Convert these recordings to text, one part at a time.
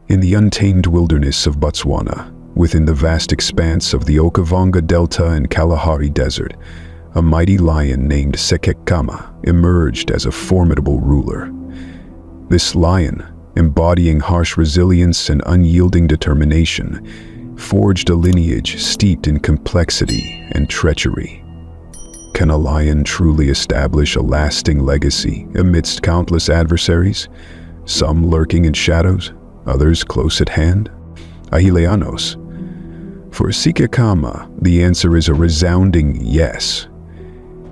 In the untamed wilderness of Botswana, within the vast expanse of the Okavango Delta and Kalahari Desert, a mighty lion named Sekekama emerged as a formidable ruler. This lion, embodying harsh resilience and unyielding determination, forged a lineage steeped in complexity and treachery. Can a lion truly establish a lasting legacy amidst countless adversaries, some lurking in shadows, others close at hand? Ahileanos. For Sekekama, the answer is a resounding yes.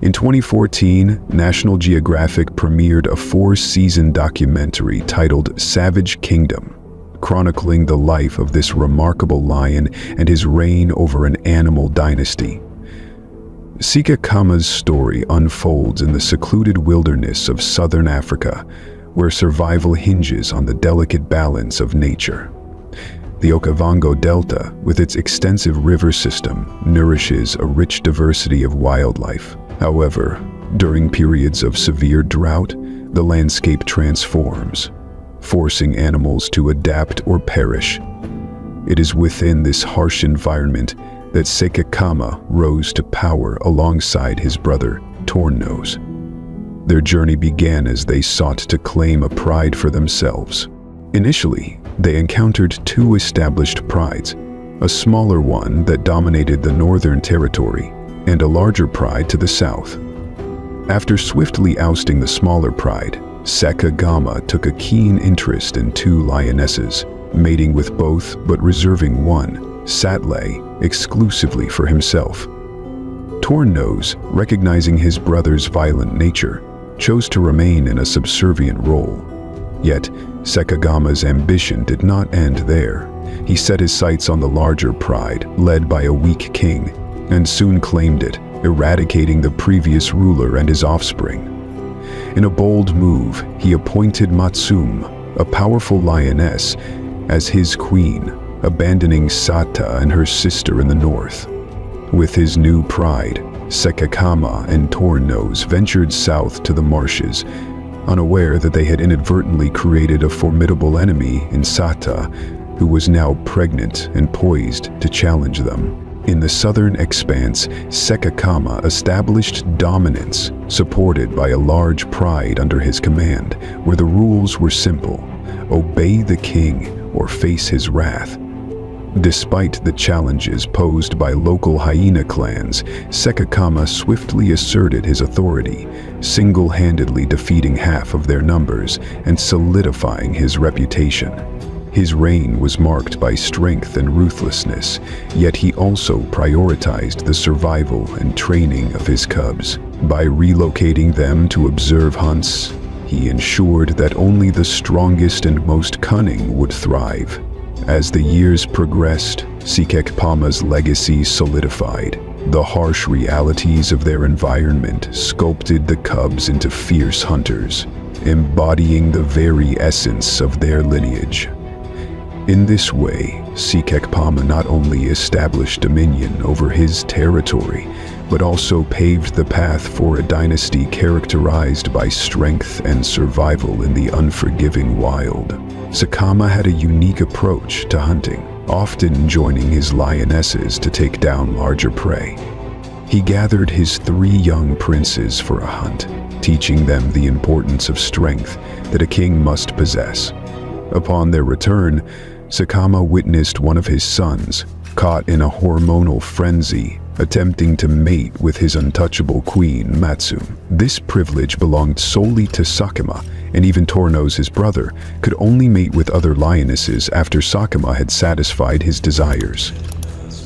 In 2014, National Geographic premiered a 4-season documentary titled Savage Kingdom, chronicling the life of this remarkable lion and his reign over an animal dynasty. Sekekama's story unfolds in the secluded wilderness of southern Africa, where survival hinges on the delicate balance of nature. The Okavango Delta, with its extensive river system, nourishes a rich diversity of wildlife. However, during periods of severe drought, the landscape transforms, forcing animals to adapt or perish. It is within this harsh environment that Sekekama rose to power alongside his brother, Tornose. Their journey began as they sought to claim a pride for themselves. Initially, they encountered 2 established prides, a smaller one that dominated the northern territory, and a larger pride to the south. After swiftly ousting the smaller pride, Sekekama took a keen interest in 2 lionesses, mating with both but reserving one, Satley, exclusively for himself. Tornose, recognizing his brother's violent nature, chose to remain in a subservient role. Yet, Sekekama's ambition did not end there. He set his sights on the larger pride, led by a weak king, and soon claimed it, eradicating the previous ruler and his offspring. In a bold move, he appointed Matsum, a powerful lioness, as his queen, abandoning Sata and her sister in the north. With his new pride, Sekekama and Tornose ventured south to the marshes, unaware that they had inadvertently created a formidable enemy in Sata, who was now pregnant and poised to challenge them. In the southern expanse, Sekekama established dominance, supported by a large pride under his command, where the rules were simple: obey the king or face his wrath. Despite the challenges posed by local hyena clans, Sekekama swiftly asserted his authority, single-handedly defeating half of their numbers and solidifying his reputation. His reign was marked by strength and ruthlessness, yet he also prioritized the survival and training of his cubs. By relocating them to observe hunts, he ensured that only the strongest and most cunning would thrive. As the years progressed, Sekekama's legacy solidified. The harsh realities of their environment sculpted the cubs into fierce hunters, embodying the very essence of their lineage. In this way, Sekekama not only established dominion over his territory, but also paved the path for a dynasty characterized by strength and survival in the unforgiving wild. Sekekama had a unique approach to hunting, often joining his lionesses to take down larger prey. He gathered his 3 young princes for a hunt, teaching them the importance of strength that a king must possess. Upon their return, Sekekama witnessed one of his sons, caught in a hormonal frenzy, attempting to mate with his untouchable queen, Matsum. This privilege belonged solely to Sekekama, and even Tornose, his brother, could only mate with other lionesses after Sekekama had satisfied his desires.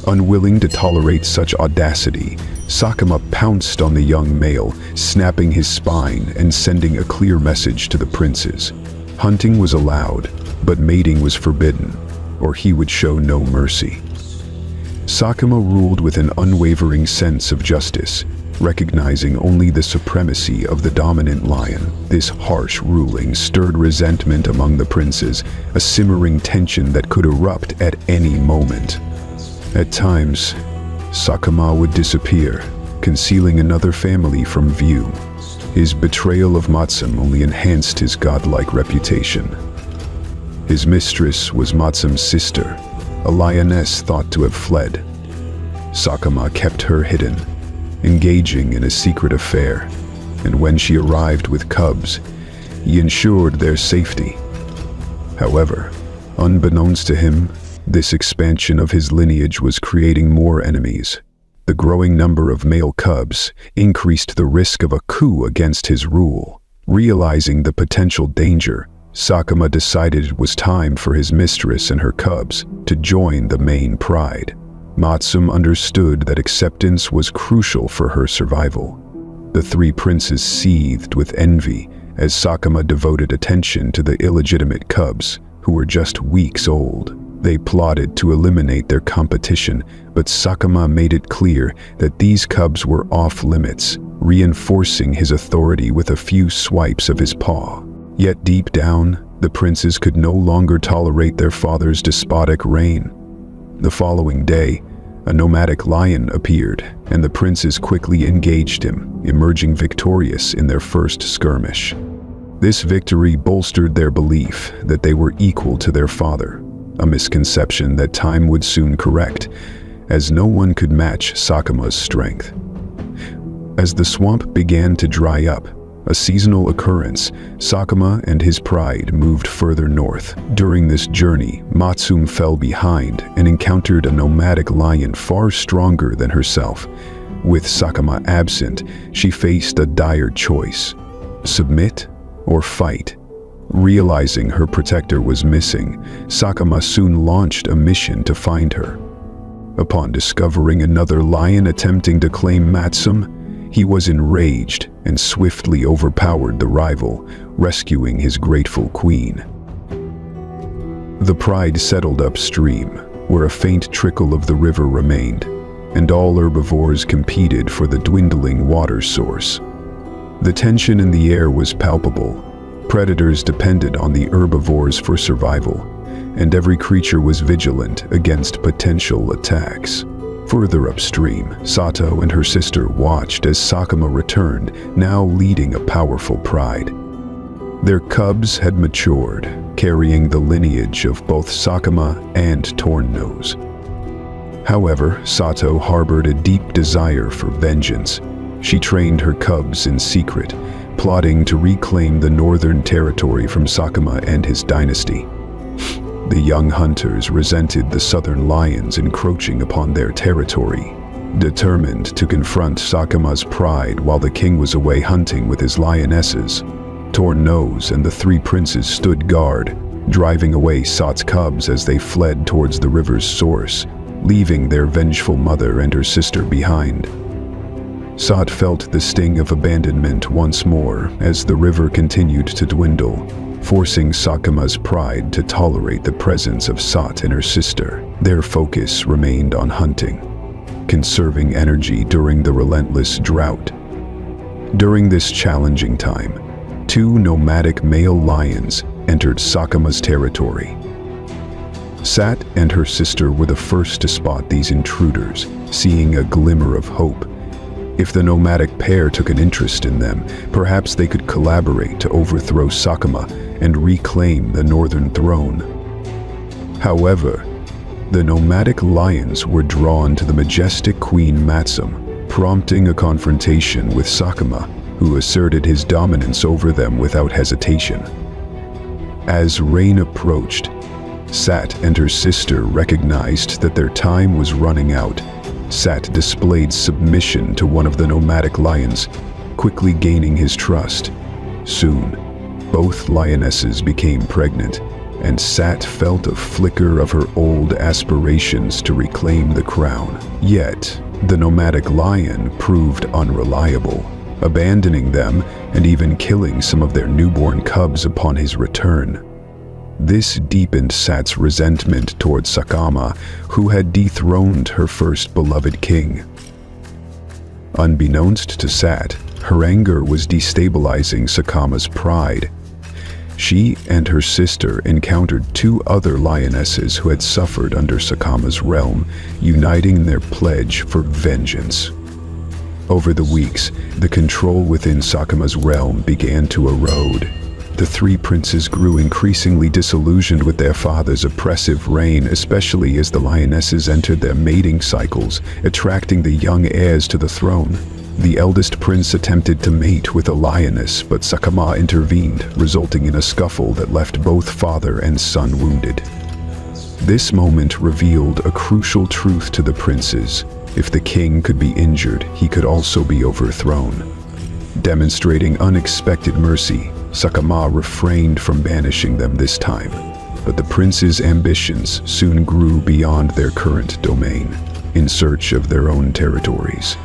Unwilling to tolerate such audacity, Sekekama pounced on the young male, snapping his spine and sending a clear message to the princes. Hunting was allowed, but mating was forbidden, or he would show no mercy. Sekekama ruled with an unwavering sense of justice, recognizing only the supremacy of the dominant lion. This harsh ruling stirred resentment among the princes, a simmering tension that could erupt at any moment. At times, Sekekama would disappear, concealing another family from view. His betrayal of Matsum only enhanced his godlike reputation. His mistress was Matsu's sister, a lioness thought to have fled. Sekekama kept her hidden, engaging in a secret affair, and when she arrived with cubs, he ensured their safety. However, unbeknownst to him, this expansion of his lineage was creating more enemies. The growing number of male cubs increased the risk of a coup against his rule. Realizing the potential danger, Sekekama decided it was time for his mistress and her cubs to join the main pride. Matsu understood that acceptance was crucial for her survival. The three princes seethed with envy as Sekekama devoted attention to the illegitimate cubs, who were just weeks old. They plotted to eliminate their competition, but Sekekama made it clear that these cubs were off-limits, reinforcing his authority with a few swipes of his paw. Yet deep down, the princes could no longer tolerate their father's despotic reign. The following day, a nomadic lion appeared, and the princes quickly engaged him, emerging victorious in their first skirmish. This victory bolstered their belief that they were equal to their father, a misconception that time would soon correct, as no one could match Sekekama's strength. As the swamp began to dry up, a seasonal occurrence, Sekekama and his pride moved further north. During this journey, Matsu fell behind and encountered a nomadic lion far stronger than herself. With Sekekama absent, she faced a dire choice: submit or fight. Realizing her protector was missing, Sekekama soon launched a mission to find her. Upon discovering another lion attempting to claim Matsu, he was enraged and swiftly overpowered the rival, rescuing his grateful queen. The pride settled upstream, where a faint trickle of the river remained, and all herbivores competed for the dwindling water source. The tension in the air was palpable. Predators depended on the herbivores for survival, and every creature was vigilant against potential attacks. Further upstream, Sato and her sister watched as Sekekama returned, now leading a powerful pride. Their cubs had matured, carrying the lineage of both Sekekama and Tornnose. However, Sato harbored a deep desire for vengeance. She trained her cubs in secret, plotting to reclaim the northern territory from Sekekama and his dynasty. The young hunters resented the southern lions encroaching upon their territory. Determined to confront Sekekama's pride while the king was away hunting with his lionesses, Tornnose and the three princes stood guard, driving away Sat's cubs as they fled towards the river's source, leaving their vengeful mother and her sister behind. Sat felt the sting of abandonment once more as the river continued to dwindle, forcing Sekekama's pride to tolerate the presence of Sat and her sister. Their focus remained on hunting, conserving energy during the relentless drought. During this challenging time, two nomadic male lions entered Sekekama's territory. Sat and her sister were the first to spot these intruders, seeing a glimmer of hope. If the nomadic pair took an interest in them, perhaps they could collaborate to overthrow Sekekama and reclaim the northern throne. However, the nomadic lions were drawn to the majestic Queen Matsu, prompting a confrontation with Sekekama, who asserted his dominance over them without hesitation. As rain approached, Sat and her sister recognized that their time was running out. Sat displayed submission to one of the nomadic lions, quickly gaining his trust. Soon, both lionesses became pregnant, and Sat felt a flicker of her old aspirations to reclaim the crown. Yet, the nomadic lion proved unreliable, abandoning them and even killing some of their newborn cubs upon his return. This deepened Sat's resentment towards Sekekama, who had dethroned her first beloved king. Unbeknownst to Sat, her anger was destabilizing Sekekama's pride. She and her sister encountered two other lionesses who had suffered under Sekekama's realm, uniting in their pledge for vengeance. Over the weeks, the control within Sekekama's realm began to erode. The three princes grew increasingly disillusioned with their father's oppressive reign, especially as the lionesses entered their mating cycles, attracting the young heirs to the throne. The eldest prince attempted to mate with a lioness, but Sekekama intervened, resulting in a scuffle that left both father and son wounded. This moment revealed a crucial truth to the princes. If the king could be injured, he could also be overthrown. Demonstrating unexpected mercy, Sekekama refrained from banishing them this time, but the princes' ambitions soon grew beyond their current domain, in search of their own territories.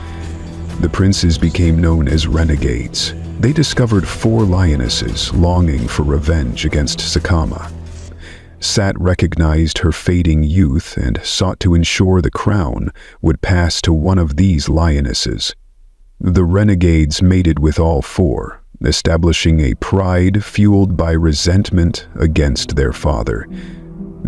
The princes became known as renegades. They discovered 4 lionesses longing for revenge against Sekekama. Sat recognized her fading youth and sought to ensure the crown would pass to one of these lionesses. The renegades mated with all 4, establishing a pride fueled by resentment against their father.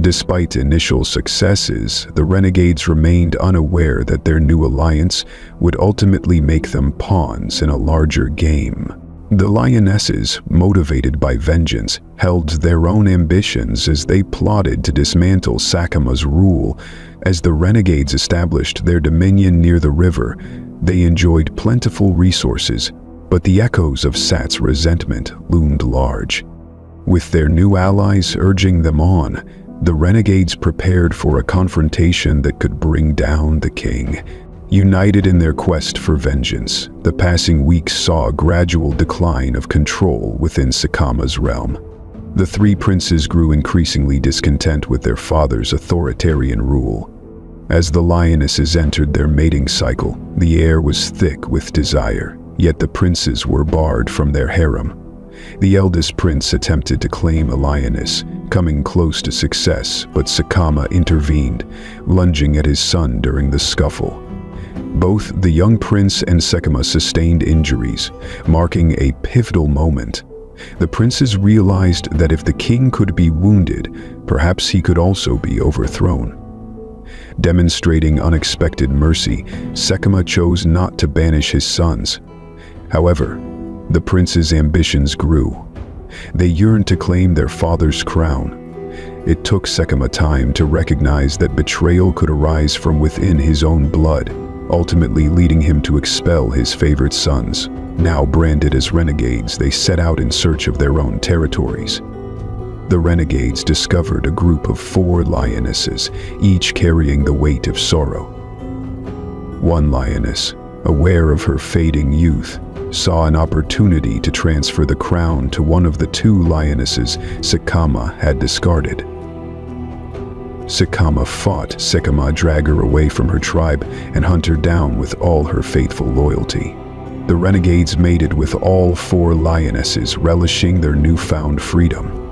Despite initial successes, the renegades remained unaware that their new alliance would ultimately make them pawns in a larger game. The lionesses, motivated by vengeance, held their own ambitions as they plotted to dismantle Sekekama's rule. As the renegades established their dominion near the river, they enjoyed plentiful resources, but the echoes of Sat's resentment loomed large. With their new allies urging them on, the renegades prepared for a confrontation that could bring down the king. United in their quest for vengeance, the passing weeks saw a gradual decline of control within Sekekama's realm. The 3 princes grew increasingly discontent with their father's authoritarian rule. As the lionesses entered their mating cycle, the air was thick with desire, yet the princes were barred from their harem. The eldest prince attempted to claim a lioness, coming close to success, but Sekekama intervened, lunging at his son during the scuffle. Both the young prince and Sekekama sustained injuries, marking a pivotal moment. The princes realized that if the king could be wounded, perhaps he could also be overthrown. Demonstrating unexpected mercy, Sekekama chose not to banish his sons. However, the princes' ambitions grew. They yearned to claim their father's crown. It took Sekekama time to recognize that betrayal could arise from within his own blood, ultimately leading him to expel his favorite sons. Now branded as renegades, they set out in search of their own territories. The renegades discovered a group of 4 lionesses, each carrying the weight of sorrow. One lioness, aware of her fading youth, saw an opportunity to transfer the crown to one of the 2 lionesses Sekekama had discarded. Sekekama fought Sekekama, drag her away from her tribe and hunt her down with all her faithful loyalty. The renegades mated with all 4 lionesses, relishing their newfound freedom.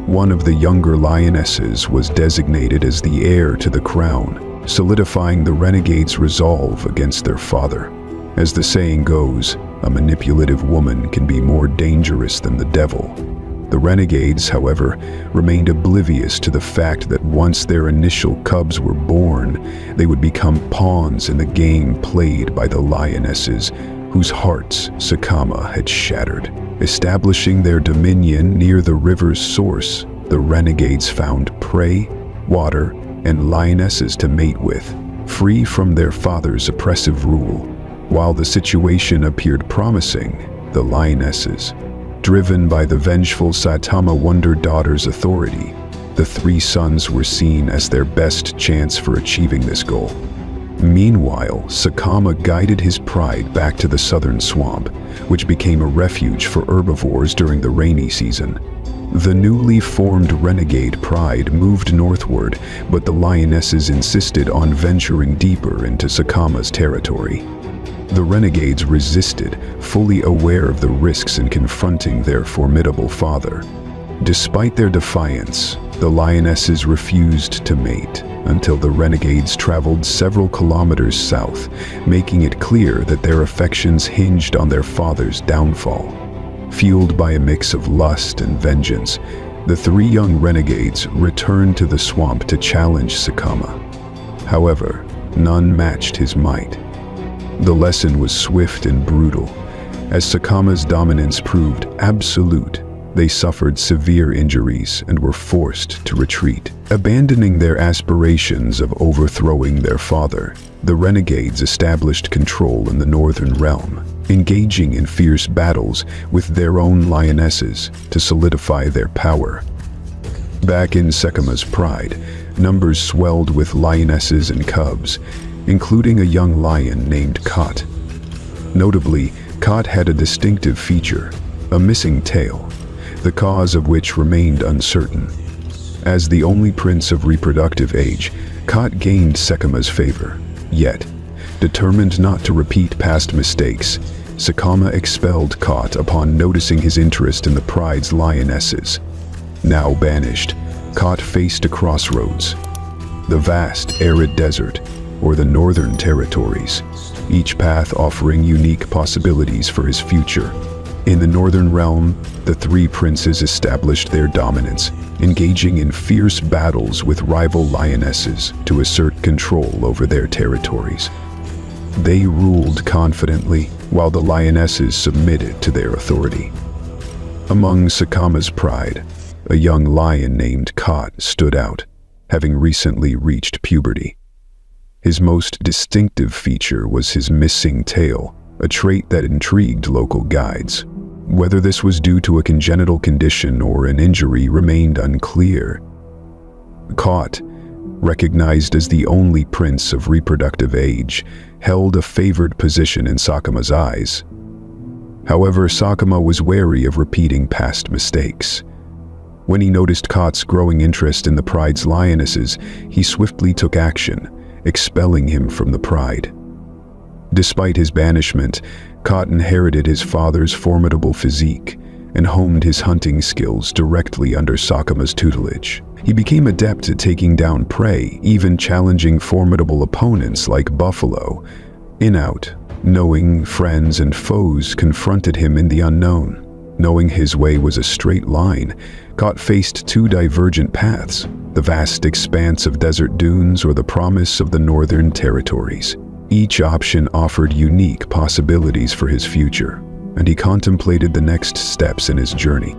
One of the younger lionesses was designated as the heir to the crown, solidifying the renegades' resolve against their father. As the saying goes, a manipulative woman can be more dangerous than the devil. The renegades, however, remained oblivious to the fact that once their initial cubs were born, they would become pawns in the game played by the lionesses, whose hearts Sekekama had shattered. Establishing their dominion near the river's source, the renegades found prey, water, and lionesses to mate with, free from their father's oppressive rule. While the situation appeared promising, the lionesses, driven by the vengeful Saitama Wonder Daughter's authority, the 3 sons were seen as their best chance for achieving this goal. Meanwhile, Sekekama guided his pride back to the southern swamp, which became a refuge for herbivores during the rainy season. The newly formed renegade pride moved northward, but the lionesses insisted on venturing deeper into Sekekama's territory. The renegades resisted, fully aware of the risks in confronting their formidable father. Despite their defiance, the lionesses refused to mate until the renegades traveled several kilometers south, making it clear that their affections hinged on their father's downfall. Fueled by a mix of lust and vengeance, the 3 young renegades returned to the swamp to challenge Sekekama. However, none matched his might. The lesson was swift and brutal. As Sekekama's dominance proved absolute, They suffered severe injuries and were forced to retreat. Abandoning their aspirations of overthrowing their father, the renegades established control in the northern realm, engaging in fierce battles with their own lionesses to solidify their power. Back in Sekekama's pride, numbers swelled with lionesses and cubs, including a young lion named Kot. Notably, Kot had a distinctive feature, a missing tail, the cause of which remained uncertain. As the only prince of reproductive age, Kot gained Sekekama's favor. Yet, determined not to repeat past mistakes, Sekekama expelled Kot upon noticing his interest in the pride's lionesses. Now banished, Kot faced a crossroads: the vast, arid desert, or the northern territories, each path offering unique possibilities for his future. In the northern realm, the three princes established their dominance, engaging in fierce battles with rival lionesses to assert control over their territories. They ruled confidently, while the lionesses submitted to their authority. Among Sekekama's pride, a young lion named Kot stood out, having recently reached puberty. His most distinctive feature was his missing tail, a trait that intrigued local guides. Whether this was due to a congenital condition or an injury remained unclear. Kot, recognized as the only prince of reproductive age, held a favored position in Sekekama's eyes. However, Sekekama was wary of repeating past mistakes. When he noticed Kot's growing interest in the pride's lionesses, he swiftly took action, expelling him from the pride. Despite his banishment, Kot inherited his father's formidable physique and honed his hunting skills directly under Sekekama's tutelage. He became adept at taking down prey, even challenging formidable opponents like buffalo. In-out, knowing friends and foes confronted him in the unknown. Knowing his way was a straight line, Kot faced two divergent paths: the vast expanse of desert dunes or the promise of the northern territories. Each option offered unique possibilities for his future, and he contemplated the next steps in his journey.